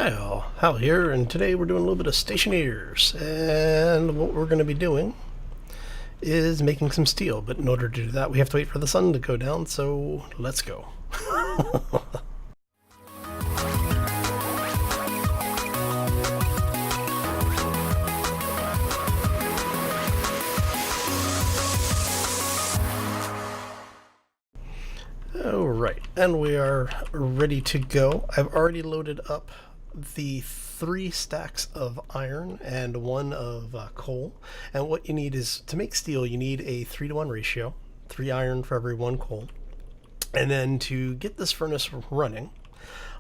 Hi all, Hal here, and today we're doing a little bit of Stationeers, and what we're going to be doing is making some steel, but in order to do that we have to wait for the sun to go down, so let's go. Alright, and we are ready to go. I've already loaded up the 3 stacks of iron and 1 of coal. And what you need is, to make steel, you need a 3-to-1 ratio, 3 iron for every 1 coal. And then to get this furnace running,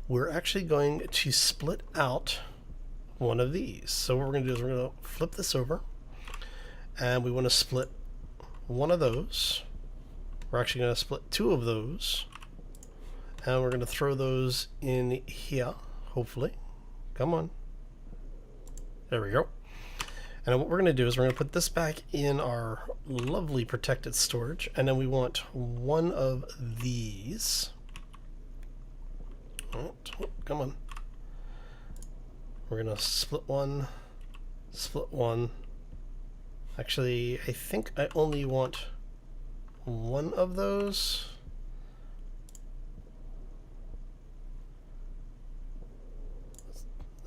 we're actually going to split out one of these. So what we're going to do is we're going to flip this over, and we want to split one of those. We're actually going to split 2 of those, and we're going to throw those in here, hopefully. Come on. There we go. And what we're going to do is we're going to put this back in our lovely protected storage, and then we want 1 of these. Oh, come on. We're going to split 1, split 1. Actually, I think I only want 1 of those.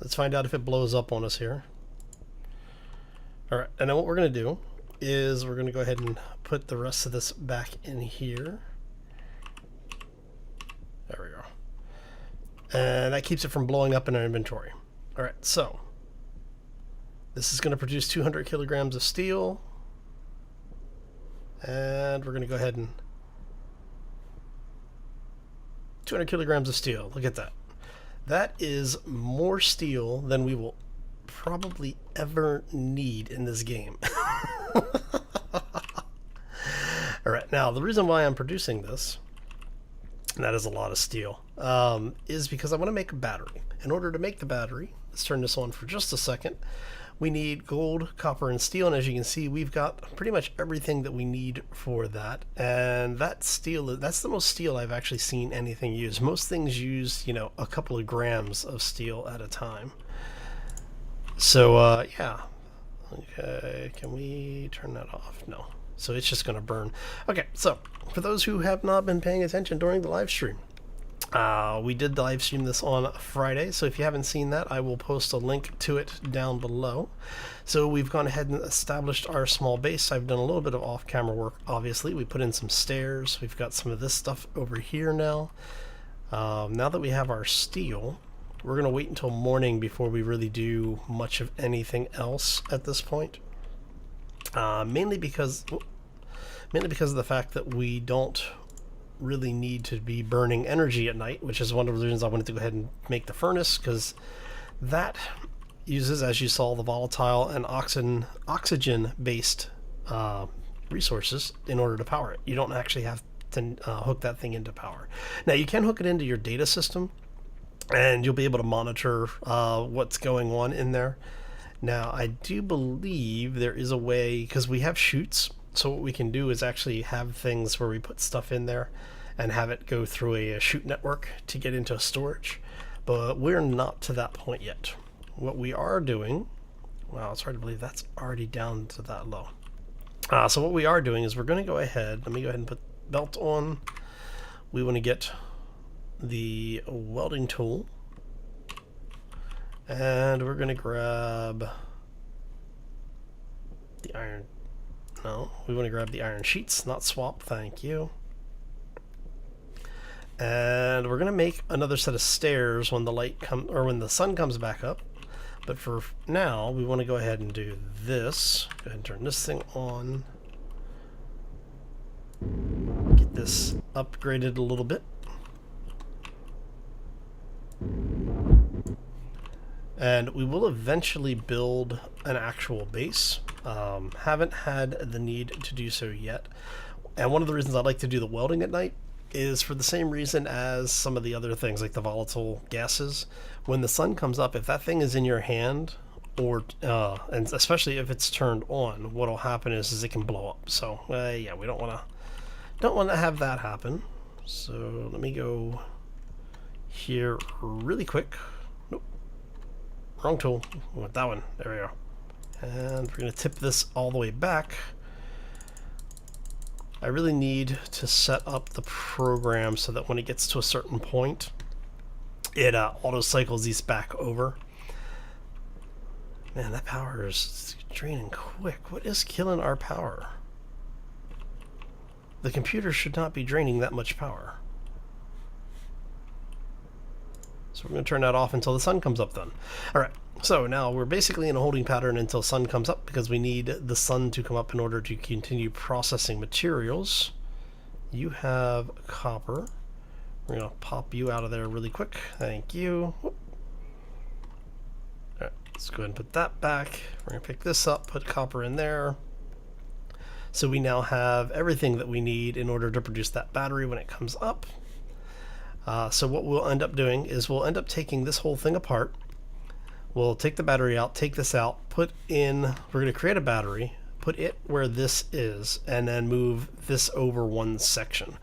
Let's find out if it blows up on us here. Alright, and then what we're going to do is we're going to go ahead and put the rest of this back in here. There we go. And that keeps it from blowing up in our inventory. Alright, so this is going to produce 200 kilograms of steel. And we're going to go ahead and 200 kilograms of steel. Look at that. That is more steel than we will probably ever need in this game. Alright, now the reason why I'm producing this, and that is a lot of steel, is because I want to make a battery. In order to make the battery, let's turn this on for just a second. We need gold, copper, and steel, and as you can see, we've got pretty much everything that we need for that. And that steel, that's the most steel I've actually seen anything use. Most things use, you know, a couple of grams of steel at a time. So, yeah. Okay, can we turn that off? No. So it's just going to burn. Okay, so for those who have not been paying attention during the live stream, we did live stream this on Friday, so if you haven't seen that, I will post a link to it down below. So we've gone ahead and established our small base. I've done a little bit of off-camera work, obviously. We put in some stairs. We've got some of this stuff over here now. Now that we have our steel, we're going to wait until morning before we really do much of anything else at this point. Mainly because of the fact that we don't really need to be burning energy at night, which is one of the reasons I wanted to go ahead and make the furnace, because that uses, as you saw, the volatile and oxygen based resources in order to power it. You don't actually have to hook that thing into power. Now you can hook it into your data system, and you'll be able to monitor what's going on in there. Now I do believe there is a way, because we have chutes, so what we can do is actually have things where we put stuff in there and have it go through a chute network to get into storage. But we're not to that point yet. What we are doing, wow, it's hard to believe that's already down to that low. So what we are doing is we're going to go ahead, let me go ahead and put belt on. We want to get the welding tool, and we're going to grab the iron. No, we want to grab the iron sheets, not swap, thank you. And we're going to make another set of stairs when the when the sun comes back up. But for now, we want to go ahead and do this. Go ahead and turn this thing on. Get this upgraded a little bit. And we will eventually build an actual base. Haven't had the need to do so yet. And one of the reasons I like to do the welding at night is for the same reason as some of the other things, like the volatile gases. When the sun comes up, if that thing is in your hand, or and especially if it's turned on, what'll happen is it can blow up. So yeah, we don't want to have that happen. So let me go here really quick. Nope. wrong tool. We want that one. There we go. And we're going to tip this all the way back. I really need to set up the program so that when it gets to a certain point, it auto cycles these back over. Man, that power is draining quick. What is killing our power? The computer should not be draining that much power. So we're going to turn that off until the sun comes up then. Alright, so now we're basically in a holding pattern until sun comes up because we need the sun to come up in order to continue processing materials. You have copper. We're going to pop you out of there really quick. Thank you. Alright, let's go ahead and put that back. We're going to pick this up, put copper in there. So we now have everything that we need in order to produce that battery when it comes up. So what we'll end up doing is we'll end up taking this whole thing apart. We'll take the battery out, take this out, put in, we're going to create a battery, put it where this is, and then move this over one section.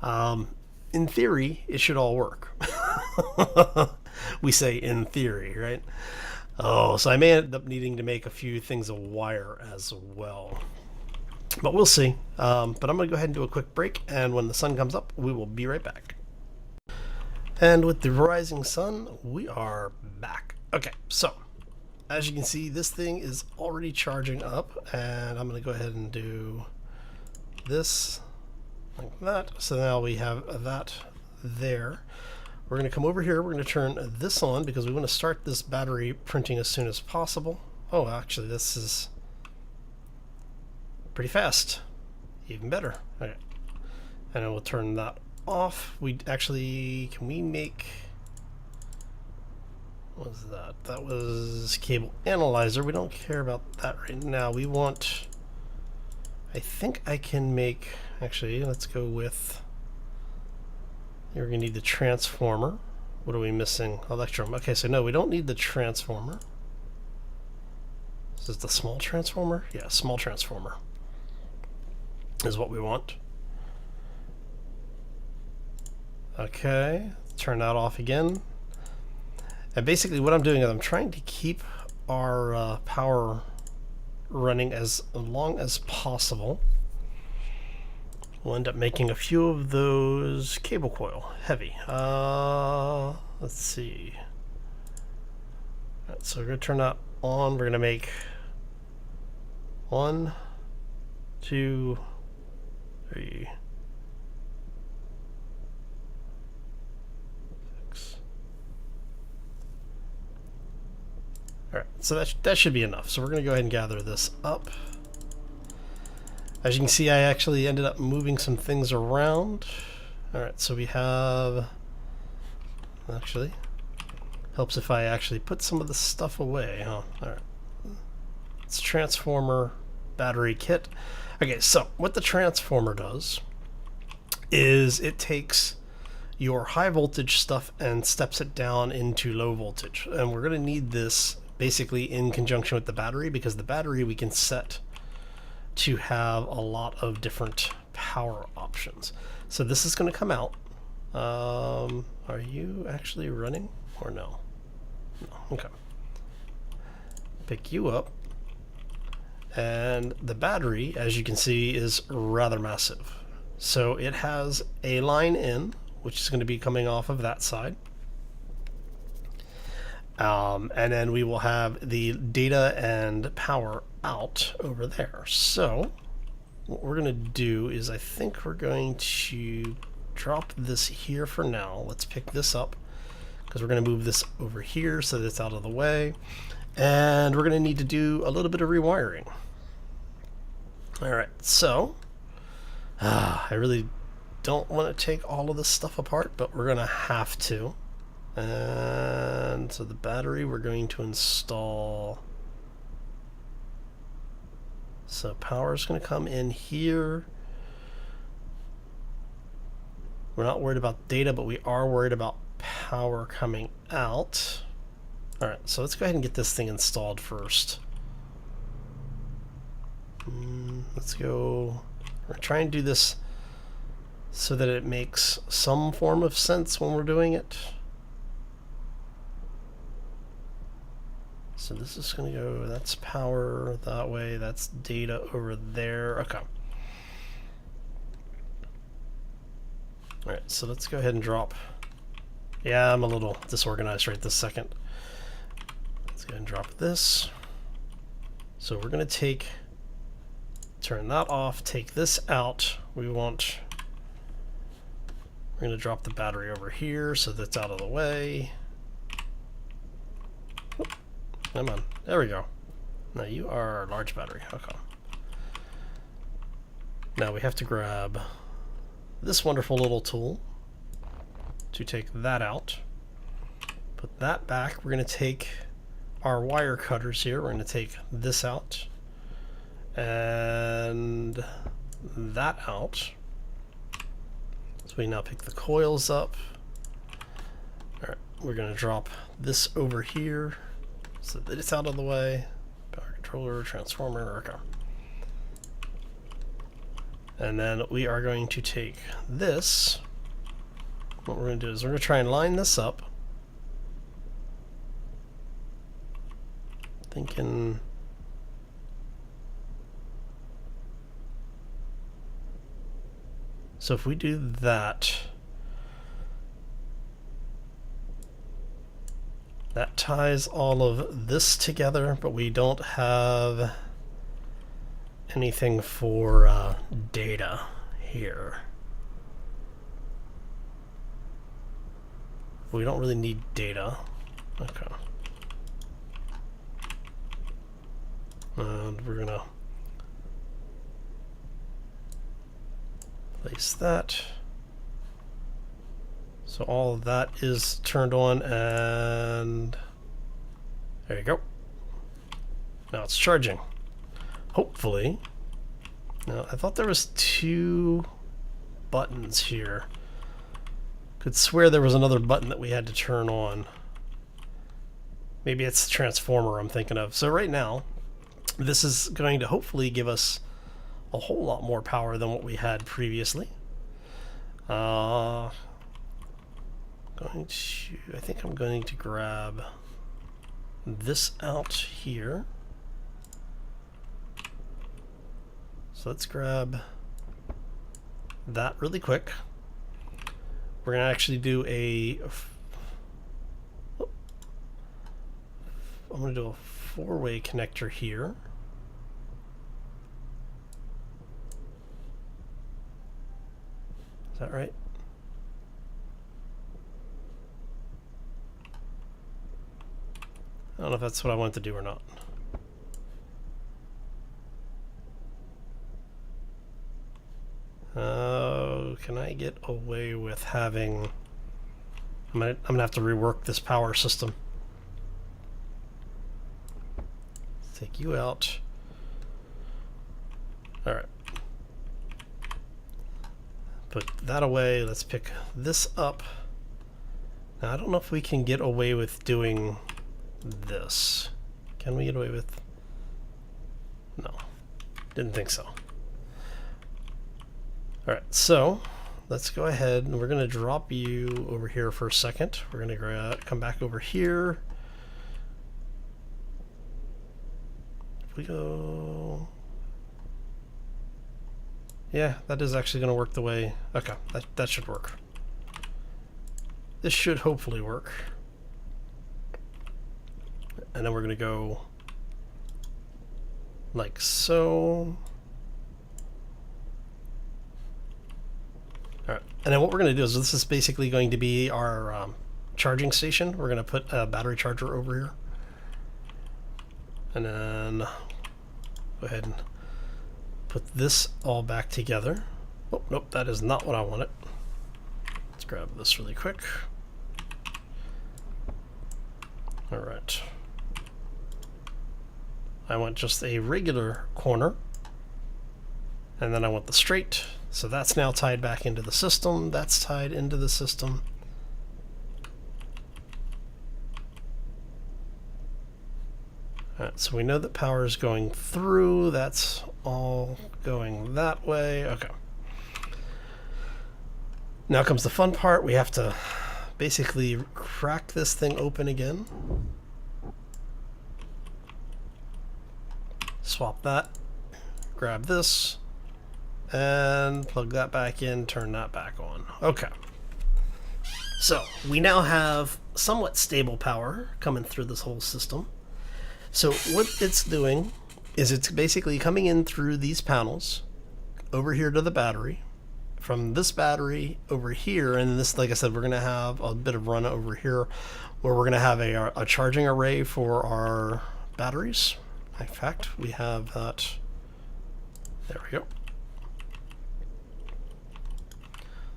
In theory, it should all work. We say in theory, right? Oh, so I may end up needing to make a few things of wire as well. But we'll see. But I'm going to go ahead and do a quick break, and when the sun comes up, we will be right back. And with the rising sun, we are back. Okay, so as you can see, this thing is already charging up, and I'm going to go ahead and do this like that. So now we have that there. We're going to come over here. We're going to turn this on because we want to start this battery printing as soon as possible. Oh, actually, this is pretty fast. Even better. Okay. And then we'll turn that off. We actually, can we make, what was that? That was cable analyzer. We don't care about that right now. We want, I think I can make, actually, let's go with, you're going to need the transformer. What are we missing? Electrum. Okay, so no, we don't need the transformer. Is this the small transformer? Yeah, small transformer is what we want. Okay, turn that off again. And basically what I'm doing is I'm trying to keep our power running as long as possible. We'll end up making a few of those cable coil heavy. Let's see. All right, so we're going to turn that on. We're going to make 1, 2, 3, 6. Alright, so that should be enough. So we're going to go ahead and gather this up. As you can see, I actually ended up moving some things around. Alright, so we have, actually, helps if I actually put some of the stuff away, huh? Alright. It's transformer battery kit. Okay, so what the transformer does is it takes your high voltage stuff and steps it down into low voltage. And we're going to need this basically in conjunction with the battery, because the battery we can set to have a lot of different power options. So this is going to come out. Are you actually running or no? No. Okay. Pick you up. And the battery, as you can see, is rather massive. So it has a line in, which is going to be coming off of that side. And then we will have the data and power out over there. So what we're going to do is I think we're going to drop this here for now. Let's pick this up because we're going to move this over here so that it's out of the way. And we're going to need to do a little bit of rewiring. Alright, so I really don't want to take all of this stuff apart, but we're going to have to. And so the battery we're going to install. So power is going to come in here. We're not worried about data, but we are worried about power coming out. Alright, so let's go ahead and get this thing installed first. Let's go. We're trying to do this so that it makes some form of sense when we're doing it. So this is going to go, that's power that way, that's data over there. Okay. Alright, so let's go ahead and drop. Yeah, I'm a little disorganized right this second. Let's go ahead and drop this. So we're going to turn that off, take this out. We're going to drop the battery over here so that's out of the way. Oop, come on, there we go. Now you are a large battery, okay. Now we have to grab this wonderful little tool to take that out. Put that back. We're going to take our wire cutters here. We're going to take this out and that out. So we now pick the coils up. All right, we're going to drop this over here so that it's out of the way. Power controller, transformer, okay. And then we are going to take this. What we're going to do is we're going to try and line this up. Thinking. So if we do that, that ties all of this together, but we don't have anything for data here. We don't really need data. Okay. And we're gonna place that. So all of that is turned on and there you go. Now it's charging. Hopefully. Now I thought there was 2 buttons here. Could swear there was another button that we had to turn on. Maybe it's the transformer I'm thinking of. So right now, this is going to hopefully give us a whole lot more power than what we had previously. I think I'm going to grab this out here. So let's grab that really quick. We're going to actually do I'm going to do a 4-way connector here. Is that right? I don't know if that's what I want to do or not. Can I get away with having... I'm gonna have to rework this power system. Let's take you out. Alright. Put that away. Let's pick this up. Now, I don't know if we can get away with doing this. Can we get away with... No. Didn't think so. Alright, so let's go ahead and we're going to drop you over here for a second. We're going to come back over here. If we go... Yeah, that is actually going to work the way... Okay, that should work. This should hopefully work. And then we're going to go like so. Alright, and then what we're going to do is this is basically going to be our charging station. We're going to put a battery charger over here. And then go ahead and put this all back together. Oh, nope, that is not what I wanted. Let's grab this really quick. Alright. I want just a regular corner. And then I want the straight. So that's now tied back into the system. That's tied into the system. Alright, so we know that power is going through. That's all going that way. Okay. Now comes the fun part. We have to basically crack this thing open again. Swap that, grab this, and plug that back in, turn that back on. Okay. So we now have somewhat stable power coming through this whole system. So what it's doing is it's basically coming in through these panels over here to the battery, from this battery over here, and this, like I said, we're going to have a bit of run over here where we're going to have a charging array for our batteries. In fact, we have that. There we go.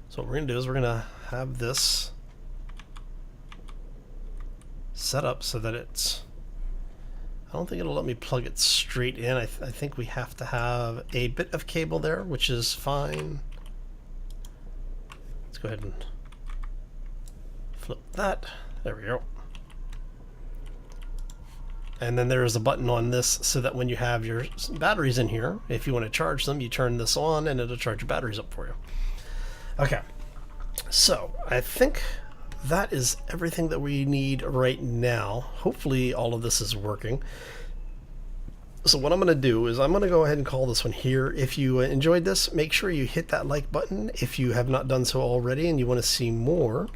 So what we're going to do is we're going to have this set up so that it's, I don't think it'll let me plug it straight in. I think we have to have a bit of cable there, which is fine. Let's go ahead and flip that. There we go. And then there is a button on this so that when you have your batteries in here, if you want to charge them, you turn this on and it'll charge your batteries up for you. Okay, so I think that is everything that we need right now. Hopefully all of this is working. So what I'm going to do is I'm going to go ahead and call this one here. If you enjoyed this, make sure you hit that like button if you have not done so already and you want to see more.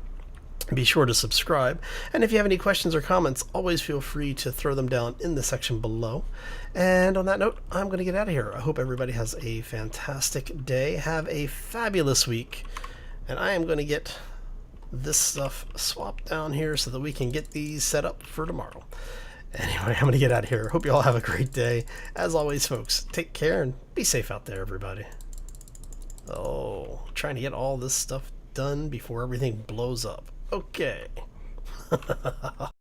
Be sure to subscribe, and if you have any questions or comments, always feel free to throw them down in the section below. And on that note, I'm going to get out of here. I hope everybody has a fantastic day. Have a fabulous week, and I am going to get this stuff swapped down here so that we can get these set up for tomorrow. Anyway, I'm going to get out of here. Hope you all have a great day. As always, folks, take care and be safe out there, everybody. Oh, trying to get all this stuff done before everything blows up. Okay.